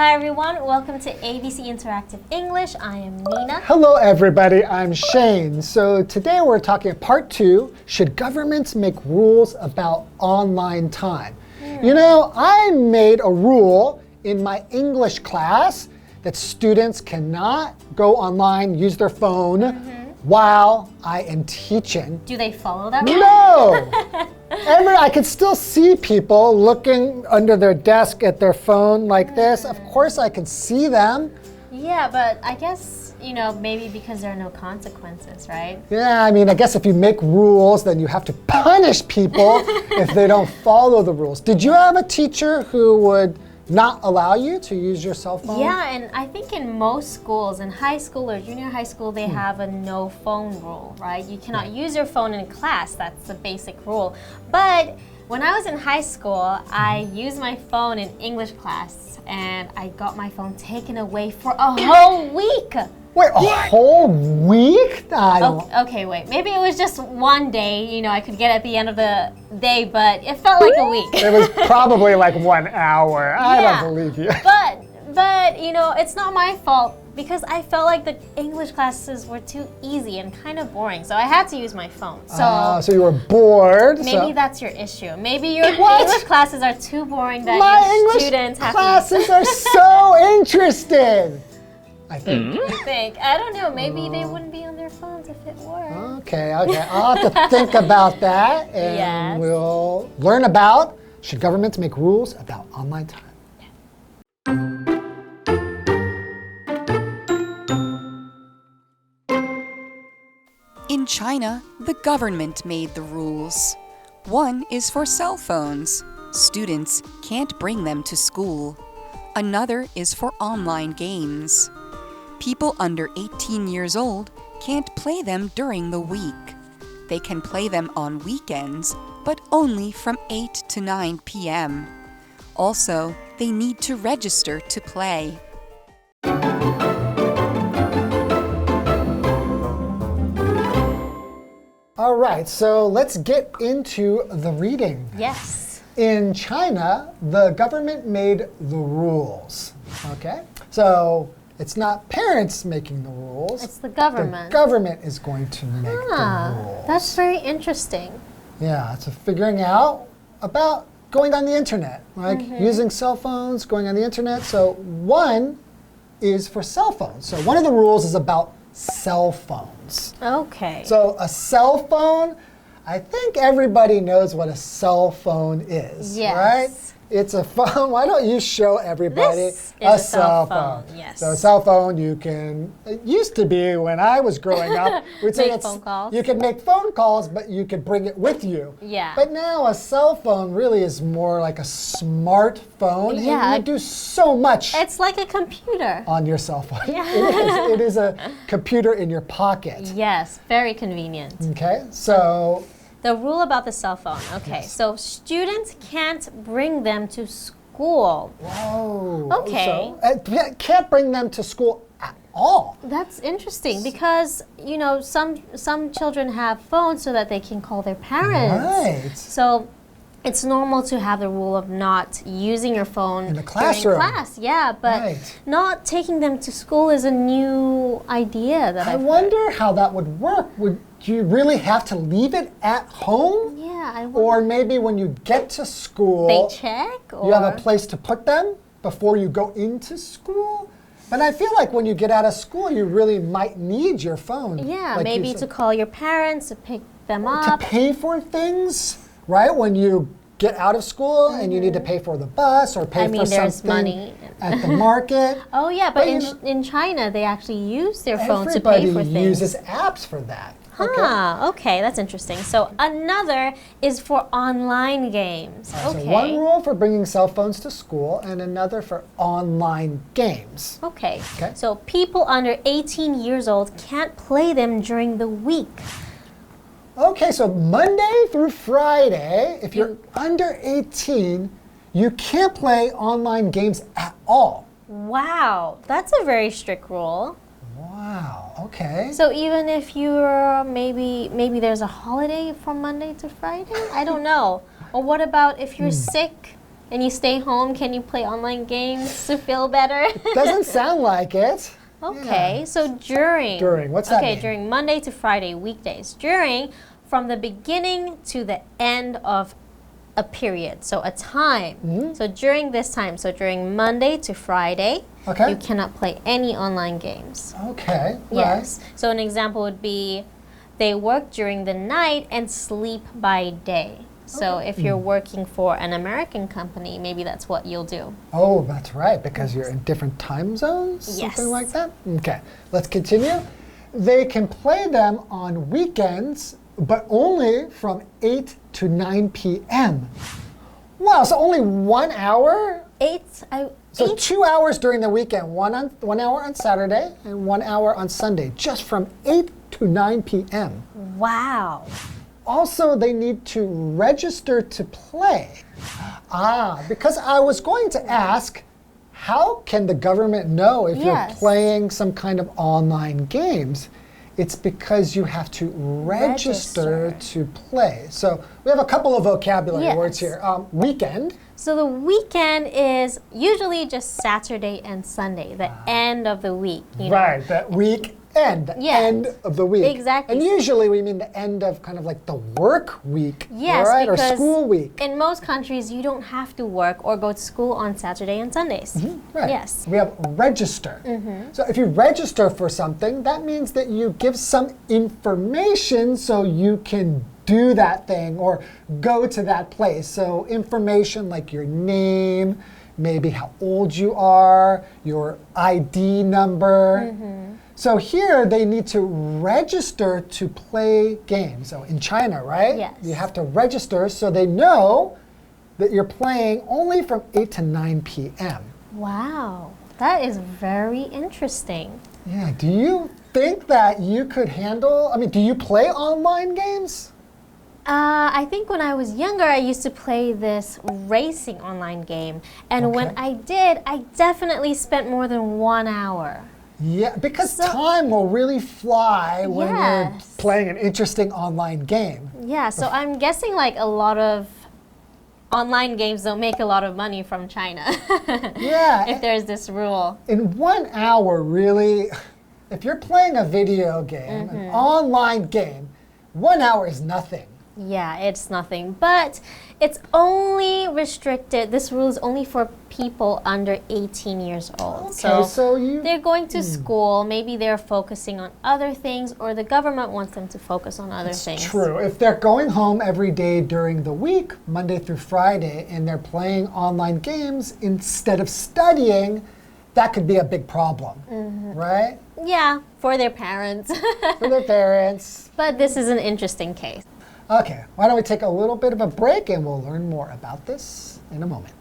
Hi everyone, welcome to ABC Interactive English. I am Nina. Hello everybody, I'm Shane. So today we're talking part 2, should governments make rules about online time? You know, I made a rule in my English class that students cannot go online, use their phone while I am teaching. Do they follow that? No! I could still see people looking under their desk at their phone like this. Of course I can see them. Yeah, but I guess, maybe because there are no consequences, right? Yeah, I mean, I guess if you make rules, then you have to punish people if they don't follow the rules. Did you have a teacher who would not allow you to use your cell phone? Yeah, and I think in most schools, in high school or junior high school, they have a no phone rule, right? You cannot use your phone in class. That's the basic rule. But when I was in high school, I used my phone in English class, and I got my phone taken away for a whole week. Wait, a whole week? I don't... Okay, wait. Maybe it was just one day, I could get at the end of the day, but it felt like a week. It was probably like 1 hour. I don't believe you. But it's not my fault because I felt like the English classes were too easy and kind of boring, so I had to use my phone. So you were bored. Maybe that's your issue. Maybe your English classes are too boring that your students have to use. My English classes are so interesting. I think. You think? I don't know. Maybe they wouldn't be on their phones if it were. Okay. I'll have to think about that, and we'll learn about should governments make rules about online time. In China, the government made the rules. One is for cell phones. Students can't bring them to school. Another is for online games. People under 18 years old can't play them during the week. They can play them on weekends, but only from 8 to 9 p.m. Also, they need to register to play. All right, so let's get into the reading. Yes. In China, the government made the rules. Okay? So it's not parents making the rules. It's the government. The government is going to make the rules. That's very interesting. Yeah, so figuring out about going on the internet, like using cell phones, going on the internet. So one is for cell phones. So one of the rules is about cell phones. Okay. So a cell phone, I think everybody knows what a cell phone is, right? It's a phone. Why don't you show everybody this is a cell phone? Yes. So a cell phone, it used to be when I was growing up, we'd say phone calls. You could make phone calls, but you could bring it with you. Yeah. But now a cell phone really is more like a smartphone. Yeah. And you do so much. It's like a computer. On your cell phone. Yeah. It is a computer in your pocket. Yes, very convenient. Okay, so the rule about the cell phone. Okay, so students can't bring them to school. Whoa. Okay. So, can't bring them to school at all. That's interesting because, some children have phones so that they can call their parents. Right. So it's normal to have the rule of not using your phone in the classroom. During class. Yeah, but not taking them to school is a new idea that I wonder how that would work. Would you really have to leave it at home? Yeah, I wonder. Or maybe when you get to school, they check? Or? You have a place to put them before you go into school? But I feel like when you get out of school, you really might need your phone. Yeah, like maybe to call your parents, to pick them up. To pay for things, right? When you get out of school and you need to pay for the bus or pay for something money at the market. Oh yeah, but in China, they actually use their phone to pay for things. Everybody uses apps for that. Okay, that's interesting. So another is for online games. So one rule for bringing cell phones to school and another for online games. Okay. So people under 18 years old can't play them during the week. Okay, so Monday through Friday, if you're under 18, you can't play online games at all. Wow, that's a very strict rule. Wow, okay. So even if you're maybe there's a holiday from Monday to Friday? I don't know. Or what about if you're sick and you stay home, can you play online games to feel better? Doesn't sound like it. Okay, Yeah. so during. During, what's that mean? Okay, during Monday to Friday, weekdays. During, from the beginning to the end of a period, so a time. So during this time, so during Monday to Friday, Okay. you cannot play any online games. Okay, Yes. So an example would be they work during the night and sleep by day. So if you're working for an American company, maybe that's what you'll do. Oh, that's right, because you're in different time zones? Yes. Something like that? Okay, let's continue. They can play them on weekends, but only from 8 to 9 p.m. Wow, so only 1 hour? So 2 hours during the weekend, 1 hour on Saturday and 1 hour on Sunday, just from 8 to 9 p.m. Wow. Also, they need to register to play. Because I was going to ask, how can the government know if you're playing some kind of online games? It's because you have to register to play. So we have a couple of vocabulary words here. Weekend. So the weekend is usually just Saturday and Sunday, the end of the week. You know? Right, that week. End of the week. Exactly. And usually we mean the end of kind of like the work week, right? Or school week. In most countries, you don't have to work or go to school on Saturday and Sundays. Right. Yes. We have register. So if you register for something, that means that you give some information so you can do that thing or go to that place. So information like your name, maybe how old you are, your ID number. So here they need to register to play games. So in China, right? Yes. You have to register so they know that you're playing only from 8 to 9 p.m. Wow, that is very interesting. Yeah, do you think that you could handle, do you play online games? I think when I was younger, I used to play this racing online game. And when I did, I definitely spent more than 1 hour. Yeah, because time will really fly when you're playing an interesting online game. Yeah, so I'm guessing like a lot of online games don't make a lot of money from China. Yeah. If there's this rule. In 1 hour, really, if you're playing a video game, an online game, 1 hour is nothing. Yeah, it's nothing. But it's only restricted, this rule is only for people under 18 years old. Okay, so they're going to school, maybe they're focusing on other things, or the government wants them to focus on other things. True. If they're going home every day during the week, Monday through Friday, and they're playing online games instead of studying, that could be a big problem, right? Yeah, for their parents. For their parents. But this is an interesting case. Okay, why don't we take a little bit of a break and we'll learn more about this in a moment.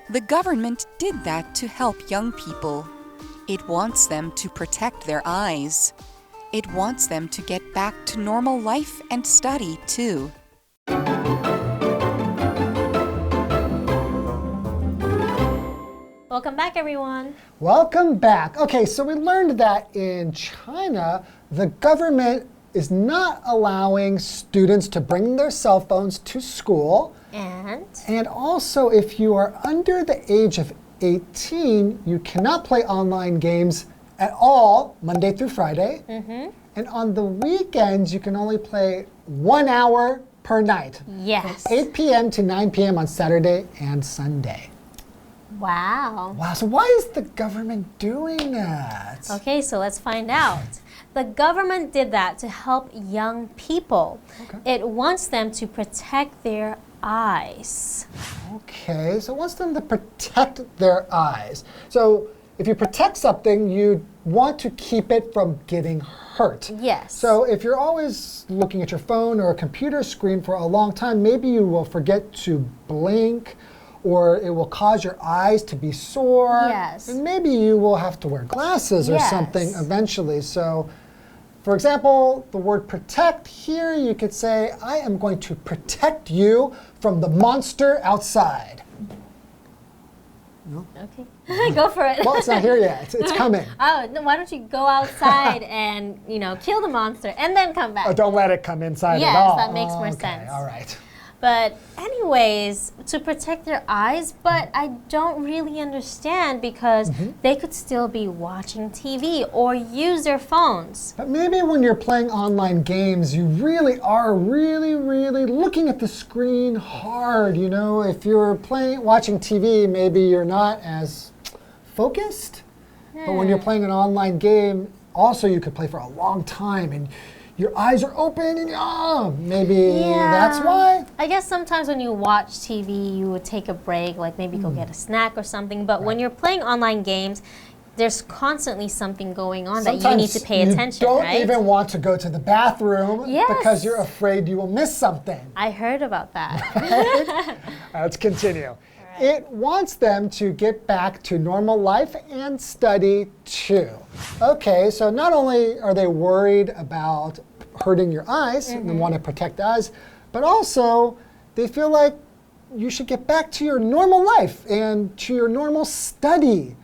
The government did that to help young people. It wants them to protect their eyes. It wants them to get back to normal life and study, too. Welcome back, everyone. Welcome back. Okay, so we learned that in China, the government is not allowing students to bring their cell phones to school. And also, if you are under the age of 18, you cannot play online games at all, Monday through Friday. And on the weekends, you can only play 1 hour per night. Yes. From 8 p.m. to 9 p.m. on Saturday and Sunday. Wow. Wow, so why is the government doing that? Okay, so let's find out. The government did that to help young people. It wants them to protect their eyes. Okay, so it wants them to protect their eyes. So if you protect something, you want to keep it from getting hurt. Yes. So if you're always looking at your phone or a computer screen for a long time, maybe you will forget to blink, or it will cause your eyes to be sore. Yes. And maybe you will have to wear glasses or something eventually. So, for example, the word protect, here you could say, I am going to protect you from the monster outside. Okay. Go for it. Well, it's not here yet. It's coming. Oh, then why don't you go outside and, kill the monster and then come back? Oh, don't let it come inside Yes, at all. that makes more Okay, sense. all right. But anyways, to protect their eyes, but I don't really understand because they could still be watching TV or use their phones. But maybe when you're playing online games, you really are really looking at the screen hard. If you're watching TV, maybe you're not as focused. But when you're playing an online game, also you could play for a long time and your eyes are open and maybe that's why. I guess sometimes when you watch TV, you would take a break, like maybe go get a snack or something. But when you're playing online games, there's constantly something going on that you need to pay attention, right? right? You don't even want to go to the bathroom because you're afraid you will miss something. I heard about that. Let's continue. It wants them to get back to normal life and study too. Okay, so not only are they worried about hurting your eyes and want to protect the eyes, but also they feel like you should get back to your normal life and to your normal study.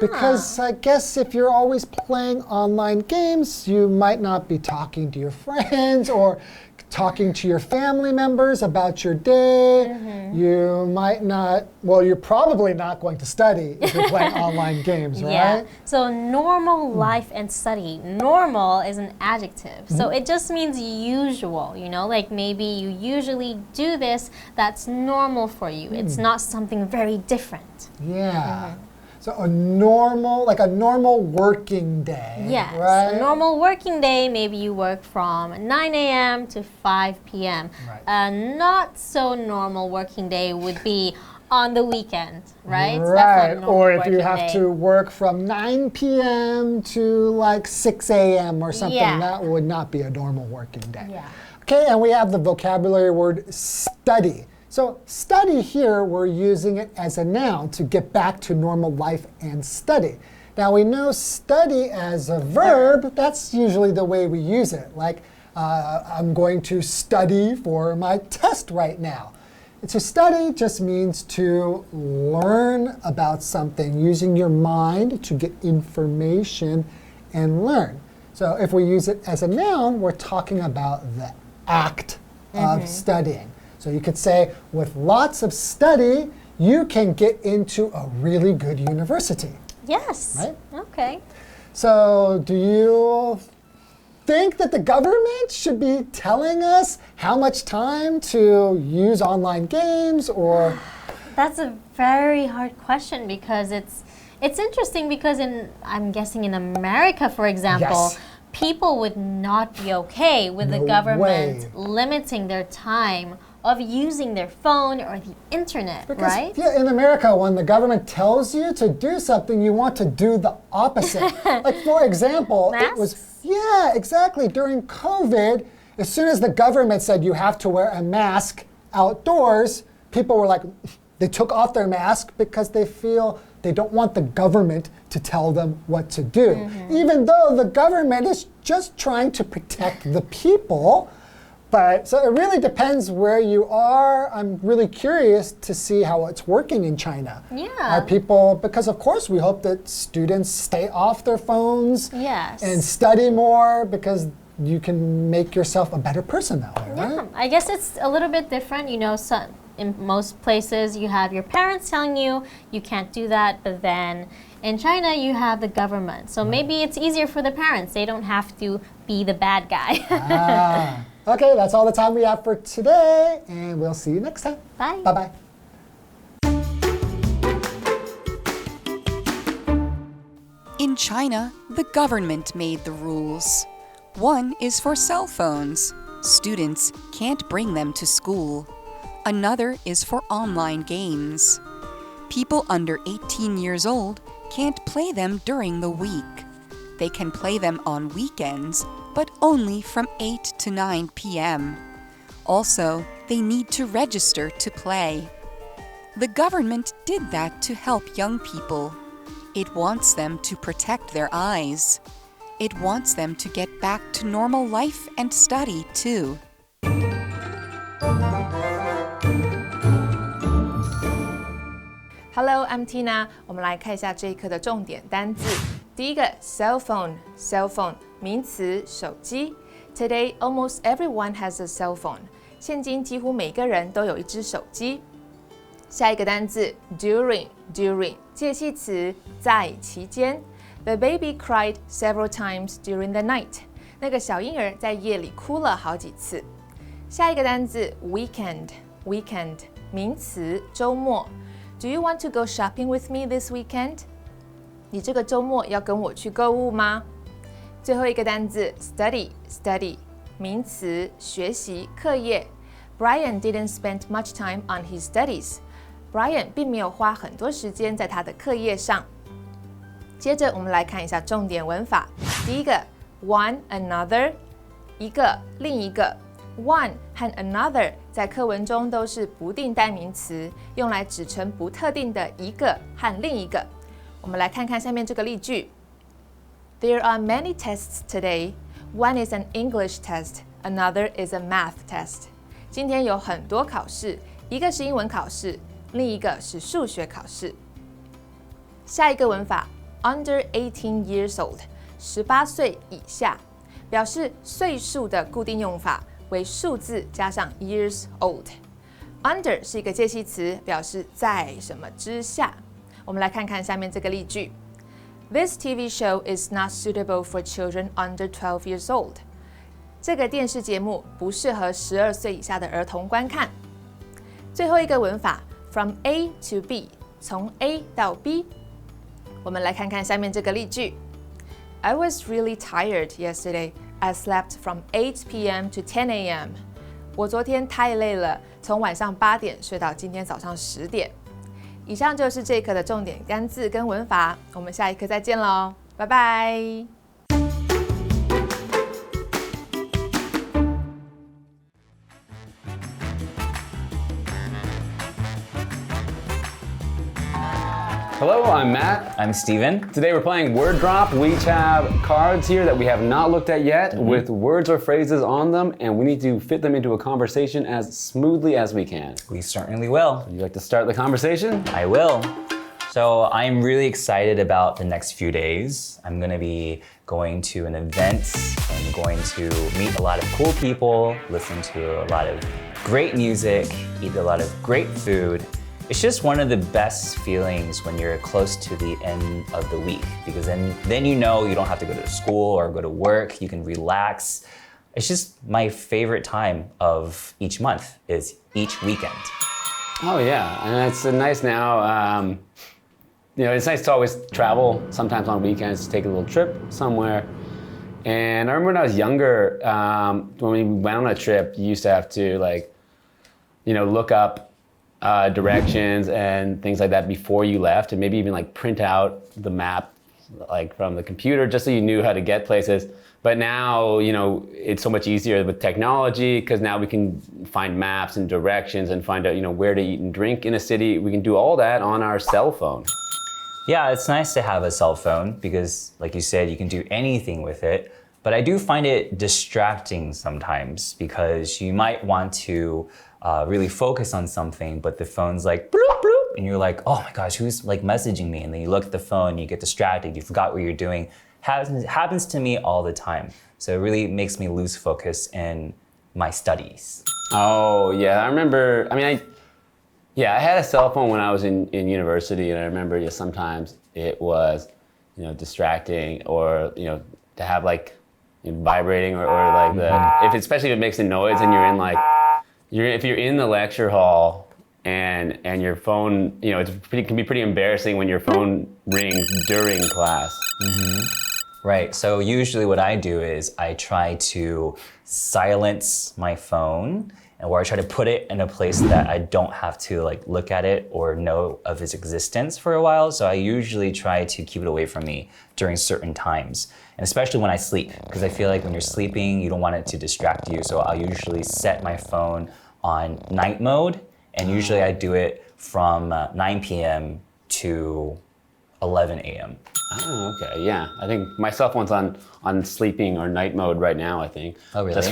Because I guess if you're always playing online games, you might not be talking to your friends or talking to your family members about your day. You might not, well, you're probably not going to study if you're playing online games, right? Yeah. So normal life and study. Normal is an adjective. So it just means usual, like maybe you usually do this, that's normal for you. It's not something very different. Yeah. So a normal working day. Yes, right? a normal working day, maybe you work from 9 a.m. to 5 p.m. Right. A not so normal working day would be on the weekend, right? So that's not a Right, normal or if you working have day. to work from 9 p.m. to like 6 a.m. or something, that would not be a normal working day. Yeah. Okay, and we have the vocabulary word study. So study here, we're using it as a noun to get back to normal life and study. Now we know study as a verb, that's usually the way we use it. Like, I'm going to study for my test right now. To study just means to learn about something, using your mind to get information and learn. So if we use it as a noun, we're talking about the act of studying. So you could say, with lots of study, you can get into a really good university. Yes. Right? Okay. So do you think that the government should be telling us how much time to use online games or? That's a very hard question because it's interesting because I'm guessing in America, for example, people would not be okay with the government limiting their time of using their phone or the internet, right? Yeah, in America, when the government tells you to do something, you want to do the opposite. Like, for example, it was, exactly, during COVID, as soon as the government said you have to wear a mask outdoors, people were like, they took off their mask because they feel they don't want the government to tell them what to do. Even though the government is just trying to protect the people. But so it really depends where you are. I'm really curious to see how it's working in China. Yeah. Are people, because of course we hope that students stay off their phones and study more because you can make yourself a better person that way, right? Yeah, I guess it's a little bit different. In most places you have your parents telling you you can't do that, but then in China you have the government. So maybe it's easier for the parents. They don't have to be the bad guy. Okay, that's all the time we have for today, and we'll see you next time. Bye. Bye-bye. In China, the government made the rules. One is for cell phones. Students can't bring them to school. Another is for online games. People under 18 years old can't play them during the week. They can play them on weekends, but only from 8 to 9 p.m. Also, they need to register to play. The government did that to help young people. It wants them to protect their eyes. It wants them to get back to normal life and study, too. Hello, I'm Tina. 我们来看一下这一课的重点单字。第一个 cell phone 名词手机。Today, almost everyone has a cell phone. 现今几乎每个人都有一只手机。下一个单字 during 介系词在期间。The baby cried several times during the night. 那个小婴儿在夜里哭了好几次。下一个单字 weekend 名词周末。Do you want to go shopping with me this weekend? 你这个周末要跟我去购物吗？最后一个单字 study 名词学习课业。Brian didn't spend much time on his studies. Brian 并没有花很多时间在他的课业上。接着我们来看一下重点文法。第一个 one another 一个另一个。One 和 another 在课文中都是不定代名词，用来指称不特定的一个和另一个。我们来看看下面这个例句。There are many tests today. One is an English test, another is a math test. 今天有很多考试，一个是英文考试，另一个是数学考试。下一个文法 under 18 years old 18岁以下，表示岁数的固定用法为数字加上 years old。Under 是一个介系词，表示在什么之下。我们来看看下面这个例句。This TV show is not suitable for children under 12 years old. 这个电视节目不适合12岁以下的儿童观看。最后一个文法 from A to B 从 A 到 B。我们来看看下面这个例句。I was really tired yesterday. I slept from 8 p.m. to 10 a.m. 我昨天太累了，从晚上8点睡到今天早上10点。以上就是这一课的重点单字跟文法，我们下一课再见喽，拜拜。Hello, I'm Matt. I'm Stephen. Today we're playing Word Drop. We each have cards here that we have not looked at yet with words or phrases on them, and we need to fit them into a conversation as smoothly as we can. We certainly will. Would you like to start the conversation? I will. So I'm really excited about the next few days. I'm going to be going to an event and going to meet a lot of cool people, listen to a lot of great music, eat a lot of great food. It's just one of the best feelings when you're close to the end of the week, because then you know you don't have to go to school or go to work, you can relax. It's just my favorite time of each month is each weekend. Oh yeah, and it's nice now. It's nice to always travel, sometimes on weekends, to take a little trip somewhere. And I remember when I was younger, when we went on a trip, you used to have to look up directions and things like that before you left, and maybe even print out the map from the computer just so you knew how to get places. But now, it's so much easier with technology, because now we can find maps and directions and find out, where to eat and drink in a city. We can do all that on our cell phone. Yeah, it's nice to have a cell phone because, like you said, you can do anything with it. But I do find it distracting sometimes, because you might want to really focus on something, but the phone's like bloop, bloop, and you're like, oh my gosh, who's messaging me? And then you look at the phone, you get distracted, you forgot what you're doing. Happens to me all the time. So it really makes me lose focus in my studies. Oh yeah, I remember, I had a cell phone when I was in university, and I remember sometimes it was, distracting, or, to have vibrating or especially if it makes a noise and you're in if you're in the lecture hall and your phone, it can be pretty embarrassing when your phone rings during class. Mm-hmm. Right, so usually what I do is I try to silence my phone, or I try to put it in a place that I don't have to look at it or know of its existence for a while. So I usually try to keep it away from me during certain times, and especially when I sleep, because I feel like when you're sleeping, you don't want it to distract you. So I'll usually set my phone on night mode, and usually I do it from 9 p.m. to 11 a.m. Oh, okay, yeah. I think my cell phone's on sleeping or night mode right now, I think. Oh, really?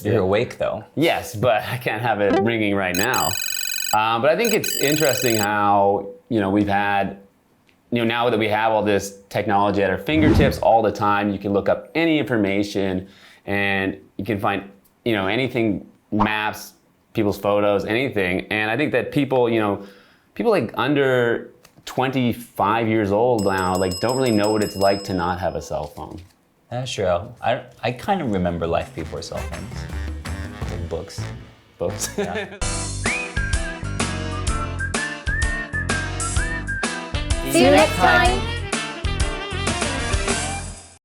You're awake, though. Yes, but I can't have it ringing right now. But I think it's interesting how, we've had, now that we have all this technology at our fingertips all the time, you can look up any information and you can find, anything, maps, people's photos, anything. And I think that people like under 25 years old now, like don't really know what it's like to not have a cell phone. That's true. I kind of remember life before cell phones. Like books. Yeah. See you next time!